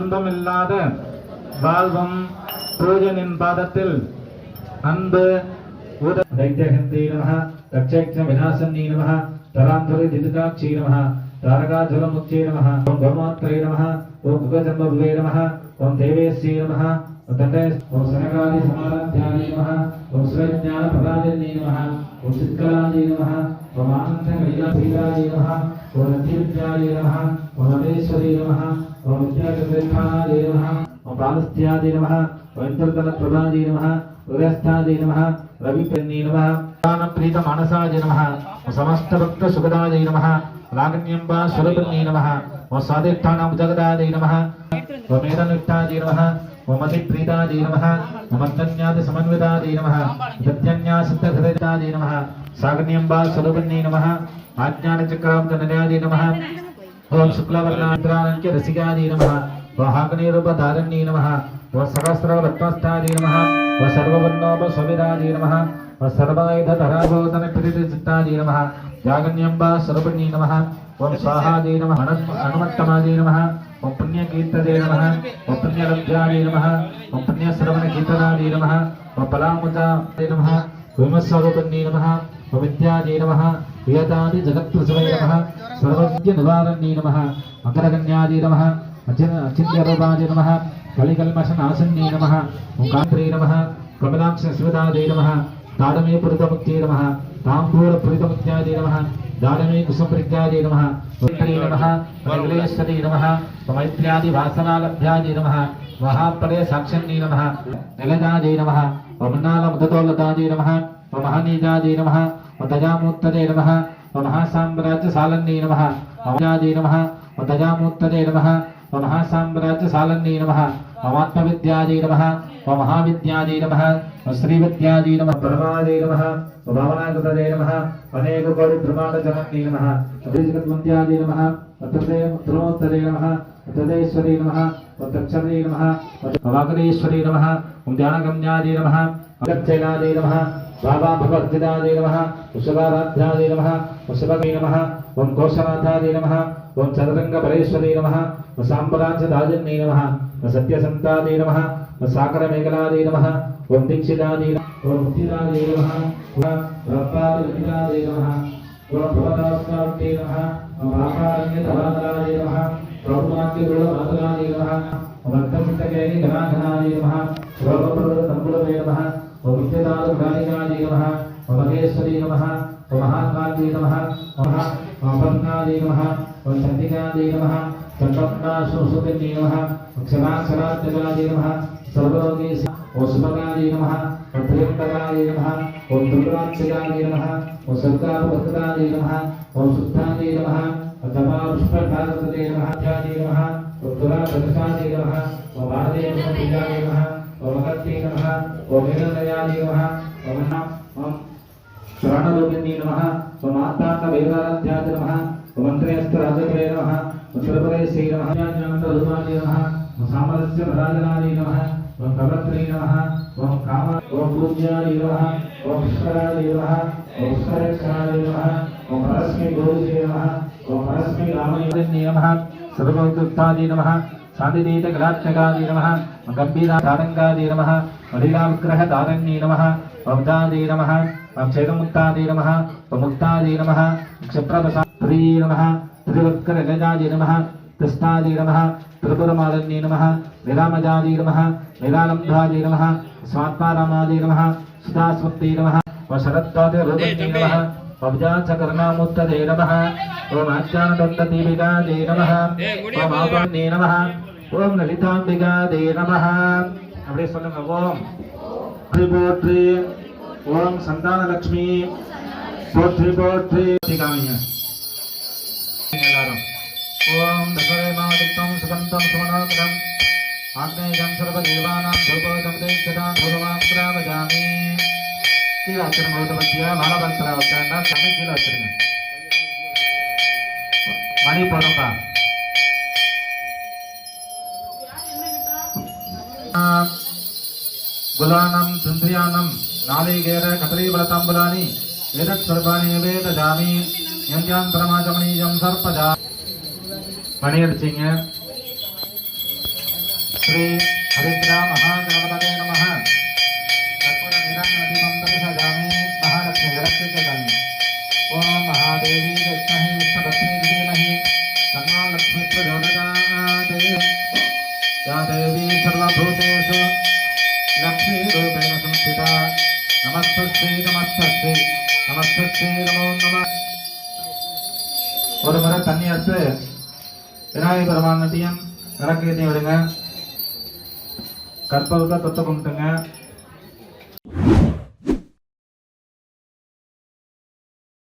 துன்பமில்லாத வாழ்வும் பூஜனின் பாதத்தில் அன்பு दैत्यहन्ते नमः तक्षयज्ञ विनाशन्ने नमः तरान्धरे दिदिकाक्षी नमः तारकाधुरमुच्चे नमः ओम गौमात्रे नमः ओम भुगजन्मभुवे नमः ओम देवेश्ये नमः ओम सनकादि समाराध्याय नमः ओम श्रीज्ञान प्रदायिने नमः ओम सिद्धकलाय नमः ओम आनन्दकलीलाभीराय नमः ओम अतिविद्याय नमः ओम अमेश्वरी नमः ओम विद्याकृताय नमः ओम पालस्त्याय नमः ओम इंद्रतनप्रभाय नमः उदयस्थाय नमः रविप्रन्ने नमः प्रीत मानसाय नमः समस्त भक्त सुखदाय नमः लागण्यंबा स्वरूपन्ने नमः ओम साधिष्ठानां जगदाय नमः ओम मेधनुष्ठाय नमः ओम अतिप्रीताय नमः ओम अत्यन्यादि समन्विताय नमः प्रत्यन्या सिद्धहृदयाय नमः सागण्यंबा स्वरूपन्ने नमः आज्ञानचक्राब्दनयाय नमः ओम शुक्लवर्णान्तरानंच रसिकाय नमः ओम हागणीरूपधारण्ये नमः ओम सहस्रवत्मस्थाय नमः ओम सर्ववर्णोपस्वविदाय नमः ओम सर्वायुधधराभूतनप्रीतिचित्ताय नमः जागण्यंबा स्वरूपिण्ये नमः ओम स्वाहाय नमः हनुमत्तमाय नमः ओम पुण्यकीर्तये नमः ओम पुण्यलब्ध्याय नमः ओम पुण्यश्रवणकीर्तनाय नमः ओम फलामुदाय नमः विमस्वरूपिण्ये नमः ओम विद्याय नमः वियतादि जगत्प्रसवे नमः सर्वविद्यनिवारण्ये नमः अग्रगण्याय नमः अचिन्त्यरूपाय नमः कलिकल्मषनाशन्ये नमः ओम कान्त्रे नमः कमलाक्षस्वदाय नमः दाडमे पुरितमुक्त्यै नमः ताम्बूलपुरितमुक्त्याय नमः दाडमे कुसुमप्रित्याय नमः उत्तरे नमः मंगलेश्वरी नमः मैत्र्यादि वासनालभ्याय नमः महाप्रलय साक्षण्ये नमः निलजाय नमः वमनालमुदतोलताय नमः महानीजाय नमः दजामूत्तरे नमः महासाम्राज्यसालन्ये नमः अवजाय नमः दजामूत्तरे नमः महासाम्राज्यसालन्ये नमः अमात्मविद्याय नमः महाविद्याय नमः श्रीविद्याय नमः परमाय नमः भावनाकृतये नमः अनेककोटिब्रह्माण्डजनन्ये नमः जगद्वन्द्याय नमः ध्रुवोत्तरे नमः तदेश्वरी नमः तक्षरे नमः वागरेश्वरी नमः ध्यानगम्याय नमः अगच्छैलाय नमः बाबा भगवद्गीताय नमः वृषभाराध्याय नमः वृषभगे नमः ओम घोषनाथाय नमः ओम चतुरंगपरेश्वरी नमः ओम साम्बराज्यदायन्ये नमः ओम सत्यसन्ताय नमः ओम साकरमेघलाय नमः ओम दीक्षिताय ओम मुक्तिदाय नमः ओम रत्नादिविदाय नमः ओम भवदास्मार्थे नमः ओम आकारण्यधराधराय नमः प्रौढमाक्यगुणमातराय नमः ओम अर्थचिन्तकैः घनाघनाय नमः रोगप्रदतम्बुलवे नमः ओम विद्युदालुघालिकाय नमः ओम महेश्वरी नमः ओम महाकाल्ये नमः ओम अपन्नाय नमः ओम चण्डिकाय नमः चण्डपद्मासुसुतिन्ये नमः क्षमाक्षरात्मकाय नमः सर्वलोके ओम सुभगाय नमः ओम प्रियंकराय नमः ओम दुर्गाक्षयाय नमः ओम सर्गापवर्तकाय नमः ओम शुद्धाय नमः ओम तपापुष्पकारतते नमः ध्याय नमः ओम तुलादशाय नमः ओम वादेवप्रियाय नमः ओम अगत्ये नमः ओम वीरनयाय नमः ओम प्राणरूपिण्ये नमः ओम आत्मानवेदाराध्याय नमः ओम मन्त्रेस्तराजते नमः ओम सुरपरेशे नमः ज्ञानरूपाय नमः ओम सामरस्यभराजनाय नमः ओम कवत्रे नमः ओम काम ओम पूज्याय नमः ओम पुष्कराय नमः ओम पुष्करेक्षणाय नमः ओम परस्मै गोविन्दे नमः ओम परस्मै रामये नमः सर्वोत्ताय नमः शान्तिदीतकलात्मकाय नमः गम्भीराधारङ्गाय नमः अलीलाविग्रहधारण्ये नमः वब्दाय नमः चैतमुक्ताय नमः मुक्ताय नमः क्षिप्रवसाय नमः त्रिवक्करगजाय नमः कृष्णाय नमः त्रिपुरमालन्ये नमः निरामजाय नमः निरालम्भाय नमः स्वात्मारामाय नमः सुधास्मत्ते नमः वशरत्वादिरूपन्ये नमः वब्जाचकर्णामुत्तरे नमः ओम आज्ञानदत्तदीपिकाय नमः ओम आपान्ये नमः ओम ललिताम्बिकाय नमः அப்படியே சொல்லுங்க ஓம் போற்றி ओम संतान लक्ष्मी पोत्री पोत्री कामिया ओम दशरथमादित्यं सुगन्धं सुमनोहरम् आग्नेयं सर्वदेवानां धूपोदं देवतां धूपमात्रावजामि கீழே வச்சிருங்க ஊதுபத்தியா மலபத்திர வச்சிருந்தா சமை கீழே வச்சிருங்க மணி போடும்பா गुलानं सुन्द्रियानं नालिकेर कदलीफलताम्बूलानि एतत् सर्वाणि निवेदयामि यन्त्यान्तरमाचमनीयं सर्पजा मणि अडिचिंग श्री हरिद्रा महागणपतये नमः कर्पूर निराञ्जनं दर्शयामि महालक्ष्मी रक्षितगामि ओम महादेवी विद्महे विष्णुपत्नी धीमहि तन्नो लक्ष्मी प्रचोदयात् या देवी सर्वभूतेषु लक्ष्मीरूपेण संस्थिता नमस्तस्यै नमस्तस्यै नमस्तस्यै नमो नमः ஒரு முறை தண்ணி எடுத்து விநாயகர் பெருமான்கிட்டையும் விளக்கேற்றி விடுங்க. கற்பூரத்தை தொட்டு கும்பிட்டுங்க.